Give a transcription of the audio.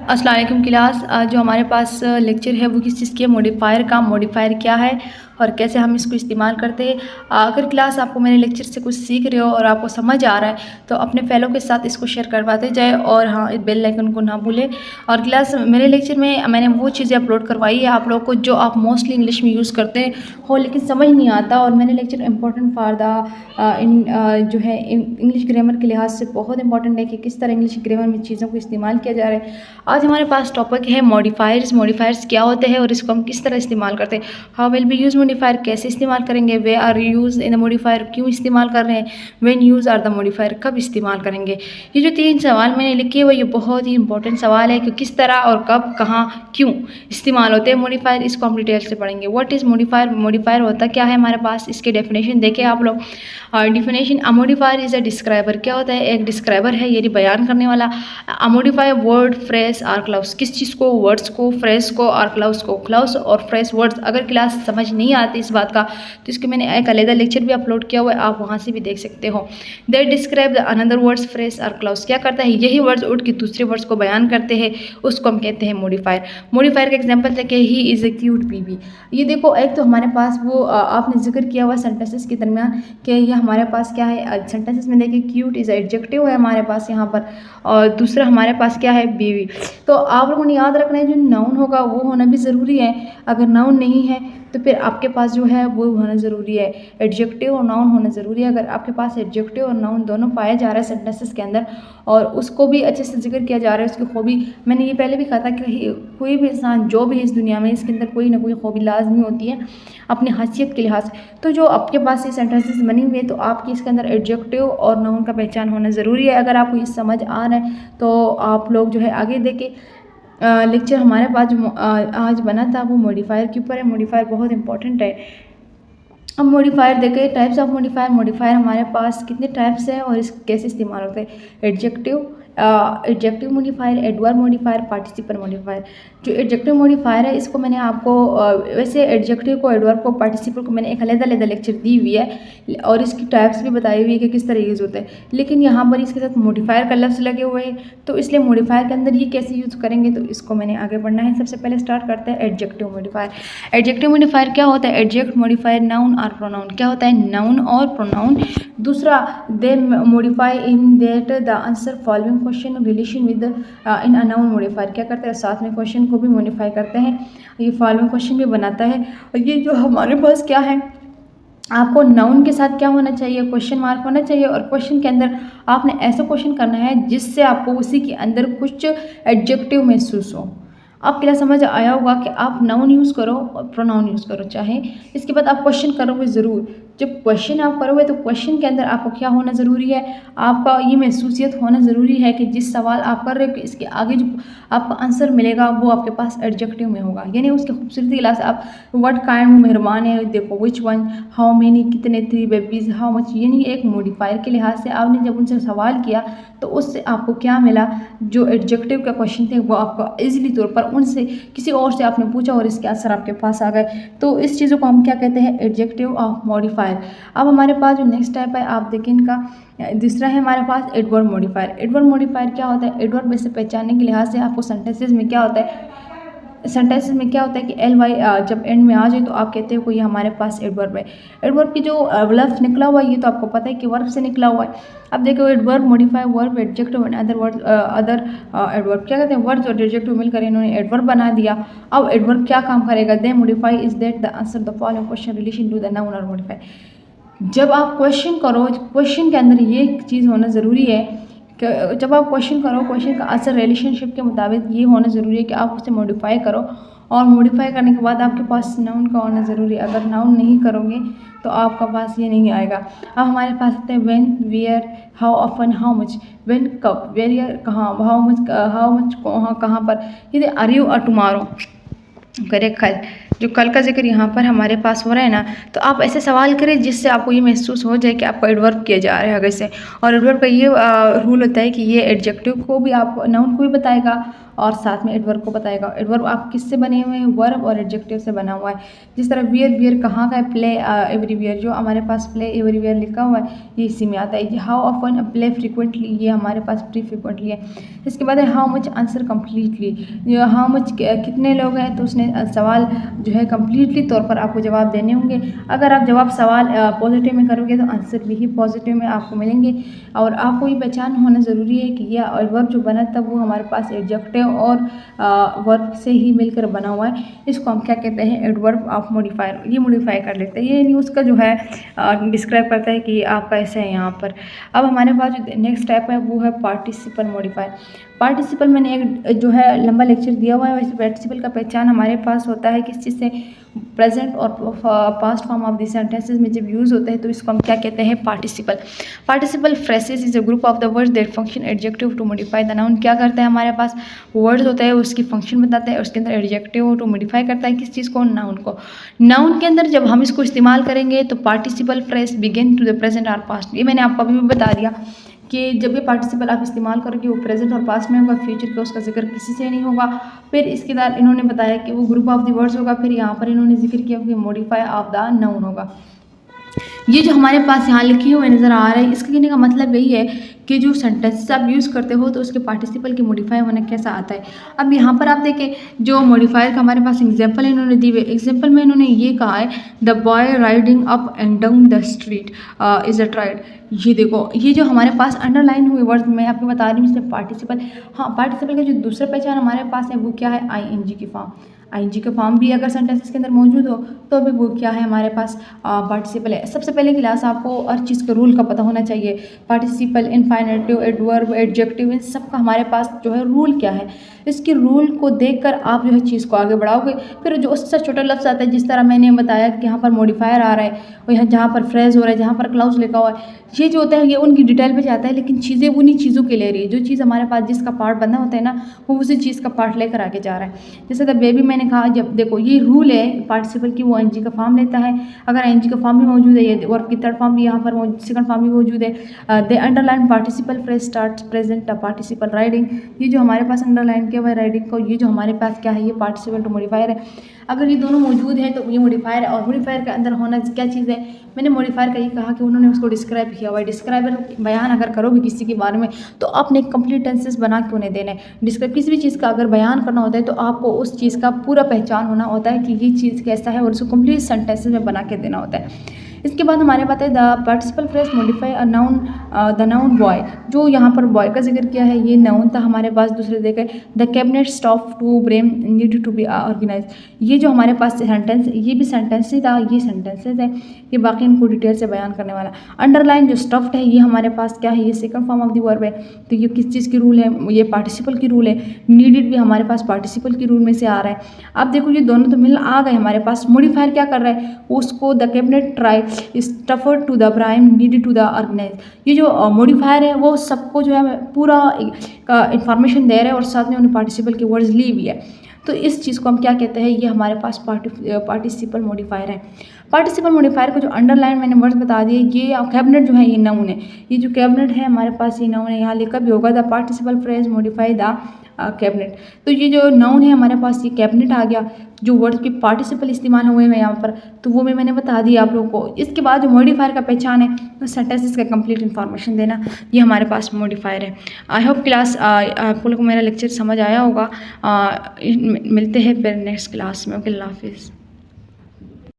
अस्सलाम वालेकुम क्लास। आज जो हमारे पास लेक्चर है वो किस चीज़ की है, मॉडिफ़ायर का। मॉडिफ़ायर क्या है और कैसे हम इसको इस्तेमाल करते हैं। अगर क्लास आपको मेरे लेक्चर से कुछ सीख रहे हो और आपको समझ आ रहा है तो अपने फेलो के साथ इसको शेयर करवाते जाए और हाँ, बेल आइकन को ना भूलें। और क्लास मेरे लेक्चर में मैंने वो चीज़ें अपलोड करवाई है आप लोगों को जो आप मोस्टली इंग्लिश में यूज़ करते हो लेकिन समझ नहीं आता। और मैंने लेक्चर इंपॉर्टेंट फॉर द जो है इंग्लिश ग्रामर के लिहाज से बहुत इंपॉर्टेंट है कि किस तरह इंग्लिश ग्रामर में चीज़ों को इस्तेमाल किया जा रहा है। आज हमारे पास टॉपिक है मॉडिफायर्स। मॉडिफायर्स क्या होते हैं और इसको हम किस तरह इस्तेमाल करते हैं। How will be use modifier, कैसे इस्तेमाल करेंगे। We are use in the modifier, क्यों इस्तेमाल कर रहे हैं। When use are the modifier, कब इस्तेमाल करेंगे। ये जो 3 सवाल मैंने लिखे हुए ये बहुत ही इंपॉर्टेंट सवाल है कि किस तरह और कब, कहाँ, क्यों इस्तेमाल होते हैं मॉडिफायर। इसको हम डिटेल से पढ़ेंगे। व्हाट इज़ मॉडिफायर, मॉडिफायर होता क्या है हमारे पास, इसके डेफिनेशन देखें आप लोग। Definition, a modifier is a describer. क्या होता है, एक डिस्क्राइबर है यानी बयान करने वाला। अ मॉडिफायर वर्ड, फ्रेज और क्लाउज, किस चीज़ को, वर्ड्स को, फ्रेज को और क्लाउज को। क्लाउज और फ्रेज वर्ड्स अगर क्लास समझ नहीं आती इस बात का तो इसके मैंने एक अलग लेक्चर भी अपलोड किया हुआ है, आप वहाँ से भी देख सकते हो। They describe the another words, phrase और क्लाउज। क्या करता है, यही वर्ड्स उठ के दूसरे वर्ड्स को बयान करते हैं, उसको हम कहते हैं मॉडिफायर। मॉडिफायर का एग्जाम्पल है कि he is a cute baby. ये देखो, एक तो हमारे पास वो आपने जिक्र किया हुआ सेंटेंसेस के दरमियान कि ये हमारे पास क्या है, सेंटेंसेस में देखिए क्यूट इज़ एडजेक्टिव है हमारे पास यहाँ पर, और दूसरा हमारे पास क्या है, बेबी। तो आप लोगों ने याद रखना है जो नाउन होगा वो होना भी ज़रूरी है। अगर नाउन नहीं है तो फिर आपके पास जो है वो होना ज़रूरी है, एडजेक्टिव और नाउन होना ज़रूरी है। अगर आपके पास एडजेक्टिव और नाउन दोनों पाया जा रहा है सेंटेंसेस के अंदर और उसको भी अच्छे से जिक्र किया जा रहा है, उसकी खूबी, मैंने ये पहले भी कहा था कि कोई भी इंसान जो भी है इस दुनिया में इसके अंदर कोई ना कोई खूबी लाजमी होती है अपनी हैसियत के लिहाज से। तो जो आपके पास ये सेंटेंसेस बनी हुई है तो आपकी इसके अंदर एडजेक्टिव और नाउन का पहचान होना ज़रूरी है। अगर आपको ये समझ आ रहा है तो आप लोग जो है आगे देखें। लेक्चर हमारे पास जो आज बना था वो मॉडिफायर के ऊपर है। मॉडिफायर बहुत इंपॉर्टेंट है। अब मॉडिफायर देखें, टाइप्स ऑफ मॉडिफायर। मॉडिफायर हमारे पास कितने टाइप्स हैं और इस कैसे इस्तेमाल होते हैं। Adjective modifier, adverb modifier, participle modifier. जो एडजेक्टिव मॉडिफायर है इसको मैंने आपको वैसे एडजेक्टिव को, एडवर्ब को, पार्टिसिपल को मैंने एक अलग-अलग लेक्चर दी हुई है और इसकी टाइप्स भी बताई हुई है कि किस तरह यूज़ होता है। लेकिन यहाँ पर इसके साथ मॉडिफायर का लफ्ज़ लगे हुए हैं तो इसलिए मॉडिफायर के अंदर ये कैसे यूज़ करेंगे तो इसको मैंने आगे बढ़ना है। सबसे पहले स्टार्ट करते हैं एडजेक्टिव मॉडिफायर। एडजेक्टिव मॉडिफायर क्या होता है, एडजेक्ट मॉडिफायर नाउन और प्रोनाउन। क्या होता है, नाउन और प्रोनाउन। दूसरा, they modify in that the answer following question relation with in a noun modifier. क्या करते हैं, साथ में क्वेश्चन को भी मॉडिफाई करते हैं, ये फॉलोइंग क्वेश्चन भी बनाता है। और ये जो हमारे पास क्या है, आपको नाउन के साथ क्या होना चाहिए, क्वेश्चन मार्क होना चाहिए और क्वेश्चन के अंदर आपने ऐसा क्वेश्चन करना है जिससे आपको उसी के अंदर कुछ एडजेक्टिव महसूस हो। अब क्या समझ आया होगा कि आप नाउन यूज़ करो और प्रोनाउन यूज़ करो चाहे, इसके बाद आप क्वेश्चन करोगे ज़रूर। जब क्वेश्चन आप करोगे तो क्वेश्चन के अंदर आपको क्या होना ज़रूरी है, आपका ये महसूसियत होना ज़रूरी है कि जिस सवाल आप कर रहे हो कि इसके आगे जो आपका आंसर मिलेगा वो आपके पास एडजेक्टिव में होगा। यानी उसकी खूबसूरती के लिहाज से आप व्हाट काइंड मेहरबान है, देखो विच वन, हाउ मेनी, कितने, 3 बेबीज़, हाउ मच। यानी एक मॉडिफायर के लिहाज से आपने जब उनसे सवाल किया तो उससे आपको क्या मिला, जो एडजेक्टिव का क्वेश्चन थे वो आपको ईजिली तौर पर उनसे किसी और से आपने पूछा और इसके आंसर आपके पास आ गए। तो इस चीज़ों को हम क्या कहते हैं, एडजेक्टिव ऑफ मॉडिफायर। अब हमारे पास जो नेक्स्ट टाइप है आप देखें इनका, दूसरा है हमारे पास एडवर्ब मॉडिफायर। एडवर्ब मॉडिफायर क्या होता है, एडवर्ब में से पहचानने के लिहाज से आपको सेंटेंसेस में क्या होता है, सेंटेंसेस में क्या होता है कि एल वाई जब एंड में आ जाए तो आप कहते हो कोई हमारे पास एडवर्ब है। एडवर्ब की जो लफ्ज़ निकला हुआ है ये तो आपको पता है कि वर्ब से निकला हुआ है। अब देखो, adverb modify verb, adjective and other word, other adverb. क्या कहते हैं, वर्ड्स और एडजेक्टिव मिलकर इन्होंने एडवर्ब बना दिया। अब एडवर्ब क्या काम करेगा, they modify is that the answer the following question relation to the noun और मॉडिफाई। जब आप क्वेश्चन करो, क्वेश्चन के अंदर ये चीज़ होना ज़रूरी है कि जब आप क्वेश्चन करो, क्वेश्चन का आंसर रिलेशनशिप के मुताबिक ये होना ज़रूरी है कि आप उसे मॉडिफाई करो और मॉडिफाई करने के बाद आपके पास नाउन का होना ज़रूरी है। अगर नाउन नहीं करोगे तो आपका पास ये नहीं आएगा। अब हमारे पास आते हैं when, where, how often, how much. When कब, वेयर कहाँ, हाउ मच कहाँ पर। ये आर यू और टुमारो, करेक्ट जो कल का ज़िक्र यहाँ पर हमारे पास हो रहा है ना, तो आप ऐसे सवाल करें जिससे आपको ये महसूस हो जाए कि आपको एडवर्ब किया जा रहा है आगे से। और एडवर्ब का ये रूल होता है कि ये एडजेक्टिव को भी आप नाउन को भी बताएगा और साथ में एडवर्ब को बताएगा। एडवर्ब आप किससे बने हुए हैं? वर्ब और एडजेक्टिव से बना हुआ है। जिस तरह वियर, वियर कहाँ का है? प्ले एवरीवेयर, जो हमारे पास प्ले एवरीवेयर लिखा हुआ है ये इसी में आता है। हाउ ऑफन प्ले फ्रिक्वेंटली, ये हमारे पास प्री फ्रिक्वेंटली है। इसके बाद है how much, answer completely. How much कितने लोग हैं, तो उसने सवाल जो है कम्प्लीटली तौर पर आपको जवाब देने होंगे। अगर आप जवाब सवाल पॉजिटिव में करोगे तो आंसर भी पॉजिटिव में आपको मिलेंगे। और आपको ये पहचान होना ज़रूरी है कि यह वर्ब जो बना था वो हमारे पास एडजेक्टिव और वर्ब से ही मिलकर बना हुआ है। इसको हम क्या कहते हैं? Adverb of modifier. ये मॉडिफाई कर लेते हैं, ये न्यूज़ का जो है डिस्क्राइब करता है कि आपका ऐसा है यहाँ पर। अब हमारे पास जो नेक्स्ट स्टेप है वो है पार्टिसिपल मॉडिफायर। पार्टिसिपल मैंने एक जो है लंबा लेक्चर दिया हुआ है। वैसे पार्टिसिपल का पहचान हमारे पास होता है किस चीज़ से? प्रेजेंट और past form of the sentences में जब यूज़ होते हैं तो इसको हम क्या कहते हैं? Participle. Participle phrases is a group of the words that function adjective to modify the noun. क्या करता है? हमारे पास वर्ड्स होता है, उसकी फंक्शन बताता है, उसके अंदर एडजेक्टिव टू मॉडिफाई करता है किस चीज़ को? नाउन को। नाउन के अंदर जब हम इसको इस्तेमाल करेंगे तो participle phrase begin to the present और पास्ट। ये मैंने आपको अभी भी बता दिया कि जब ये पार्टिसिपल आप इस्तेमाल करोगे वो प्रेजेंट और पास्ट में होगा, फ्यूचर का उसका जिक्र किसी से नहीं होगा। फिर इसके बाद इन्होंने बताया कि वो ग्रुप ऑफ द वर्ड्स होगा। फिर यहाँ पर इन्होंने जिक्र किया कि मॉडिफाई ऑफ द नाउन होगा। ये जो हमारे पास यहाँ लिखे हुए नज़र आ रहा है, इसके कहने का मतलब यही है कि जो सेंटेंसेस आप यूज़ करते हो तो उसके पार्टिसिपल के मॉडिफाई होना कैसा आता है। अब यहाँ पर आप देखें जो मॉडिफायर का हमारे पास एग्जांपल इन्होंने दी हुई। एग्जांपल में इन्होंने ये कहा है the boy riding up and down the street is a tried. ये देखो, ये जो हमारे पास अंडरलाइन हुए वर्ड मैं आपको बता रही हूँ इसमें पार्टिसिपल। हाँ, पार्टिसिपल का जो दूसरा पहचान हमारे पास है वो क्या है? ING की फॉर्म। ING का फॉर्म भी अगर सेंटेंसेस के अंदर मौजूद हो तो भी वो क्या है? हमारे पास पार्टिसिपल है। सबसे पहले क्लास आपको हर चीज़ के रूल का पता होना चाहिए। पार्टिसिपल, इनफाइनेटिव, एडवर्ब, एडजेक्टिव, इन सब का हमारे पास जो है रूल क्या है, इसके रूल को देखकर आप जो है चीज़ को आगे बढ़ाओगे। फिर जो उससे छोटा लफ्ज़ आता है, जिस तरह मैंने बताया कि यहाँ पर मॉडिफायर आ रहा है और यहाँ जहाँ पर फ्रेज हो रहा है, जहाँ पर क्लाउज लिखा हुआ है, ये जो होता है ये उनकी डिटेल पे जाता है, लेकिन चीज़ें उन्हीं चीज़ों के ले रही है। जो चीज़ हमारे पास जिसका पार्ट बना होता है ना, वो उसी चीज़ का पार्ट लेकर आगे जा रहा है। जैसे द बेबी मैंने कहा, जब देखो ये रूल है पार्टिसिपल की, वो ING का फॉर्म लेता है। अगर ING का फॉर्म भी मौजूद है, ये वर्ब की थर्ड फॉर्म भी यहाँ पर सेकंड फॉर्म भी मौजूद है। The underline participle phrase start present participle riding. ये जो हमारे पास अंडरलाइन किया हुआ है राइडिंग को, ये जो हमारे पास क्या है? ये पार्टिसिपल टू मॉडिफायर है। अगर ये दोनों मौजूद है तो ये मॉडिफायर है। और मॉडिफायर के अंदर होना क्या चीज़ है? मैंने मॉडिफायर का ये कहा कि उन्होंने उसको डिस्क्राइब किया हुआ है। डिस्क्राइबर बयान अगर करोगे किसी के बारे में तो आपने कंप्लीट टेंसेस बना के उन्हें देना है। डिस्क्राइब किसी भी चीज़ का अगर बयान करना होता है तो आपको उस चीज़ का पूरा पहचान होना होता है कि ये चीज़ कैसा है और उसको कंप्लीट सेंटेंसेस में बना के देना होता है। इसके बाद हमारे पास है the participle phrase modify a noun, the noun boy. जो यहाँ पर बॉय का जिक्र किया है ये नाउन था हमारे पास। दूसरे देखें the cabinet staff to brim need to be organize. ये जो हमारे पास सेंटेंस, ये भी सेंटेंस ही था, ये सेंटेंसेज है, ये बाकी इनको डिटेल से बयान करने वाला। अंडरलाइन जो स्टफ्ड है ये हमारे पास क्या है? ये second form of the verb है। तो ये किस चीज़ की रूल है? ये पार्टिसिपल की रूल है। नीडेड भी हमारे पास पार्टिसिपल की रूल में से आ रहा है। अब देखो ये दोनों तो मिल आ गए हमारे पास। मॉडिफायर क्या कर रहा है? उसको the cabinet try stuffer to the brim needed to the organize. ये जो मॉडिफायर है वो सबको जो है पूरा इंफॉर्मेशन दे रहा है और साथ में उन्हें पार्टिसिपल के वर्ड्स ली हुई है। तो इस चीज़ को हम क्या कहते हैं? ये हमारे पास पार्टिसिपल मॉडिफायर है। पार्टिसिपल मॉडिफायर को जो अंडरलाइन मैंने वर्ड्स बता दिए, ये कैबिनेट जो है ये नाउन है। ये जो कैबिनेट है हमारे पास ये नाउन है। यहाँ लिखा भी होगा the participle phrase modify the cabinet. तो ये जो नाउन है हमारे पास ये कैबिनेट आ गया। जो वर्ड्स के पार्टिसिपल इस्तेमाल हुए हैं यहाँ पर तो वो भी मैंने बता दिया आप लोगों को। इसके बाद जो मॉडिफायर का पहचान है तो सेंटेंसेस का कंप्लीट इन्फॉर्मेशन देना, ये हमारे पास मॉडिफायर है। आई होप क्लास आप लोगों को मेरा लेक्चर समझ आया होगा। मिलते हैं फिर नेक्स्ट क्लास में। ओके, अल्लाह हाफिज़।